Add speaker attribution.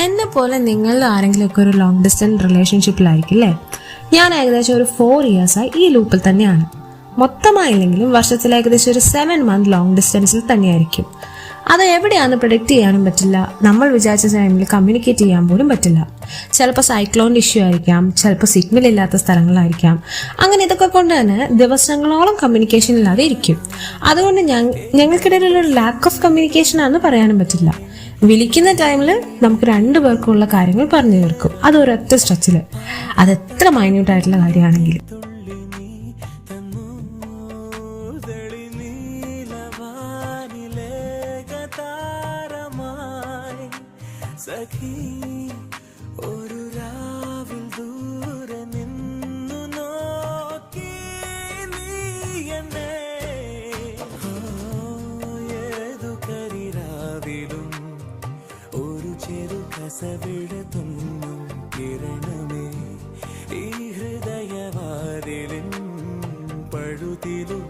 Speaker 1: എന്നെ പോലെ നിങ്ങൾ ആരെങ്കിലുമൊക്കെ ഒരു ലോങ് ഡിസ്റ്റൻസ് റിലേഷൻഷിപ്പിലായിരിക്കും അല്ലേ? ഞാൻ ഏകദേശം ഒരു 4 ഇയേഴ്സായി ഈ ലൂപ്പിൽ തന്നെയാണ്. മൊത്തമായില്ലെങ്കിലും വർഷത്തിൽ ഏകദേശം ഒരു 7 മന്ത് ലോങ് ഡിസ്റ്റൻസിൽ തന്നെയായിരിക്കും. അത് എവിടെയാണെന്ന് പ്രെഡിക്റ്റ് ചെയ്യാനും പറ്റില്ല. നമ്മൾ വിചാരിച്ച ടൈമിൽ കമ്മ്യൂണിക്കേറ്റ് ചെയ്യാൻ പോലും പറ്റില്ല. ചിലപ്പോൾ സൈക്ലോണിൻ്റെ ഇഷ്യൂ ആയിരിക്കാം, ചിലപ്പോൾ സിഗ്നൽ ഇല്ലാത്ത സ്ഥലങ്ങളായിരിക്കാം. അങ്ങനെ ഇതൊക്കെ കൊണ്ട് തന്നെ ദിവസങ്ങളോളം കമ്മ്യൂണിക്കേഷൻ ഇല്ലാതെ ഇരിക്കും. അതുകൊണ്ട് ഞങ്ങൾക്കിടയിലുള്ള ഒരു ലാക്ക് ഓഫ് കമ്മ്യൂണിക്കേഷൻ ആണെന്ന് പറയാനും പറ്റില്ല. വിളിക്കുന്ന ടൈമിൽ നമുക്ക് 2 പേർക്കുള്ള കാര്യങ്ങൾ പറഞ്ഞു തീർക്കും, അത് ഒരൊറ്റ സ്ട്രെച്ചിൽ. അത് എത്ര മൈന്യൂട്ടായിട്ടുള്ള കാര്യമാണെങ്കിലും.
Speaker 2: ഒരു രാവിൽ ദൂരെ നിന്നു നോക്കി നീ എന്നെ, ഏതു കരിരാവിലും ഒരു ചെറു കസവിട തുന്നും കിരണമേ, ഈ ഹൃദയവാതിലിൻ പഴുതിലും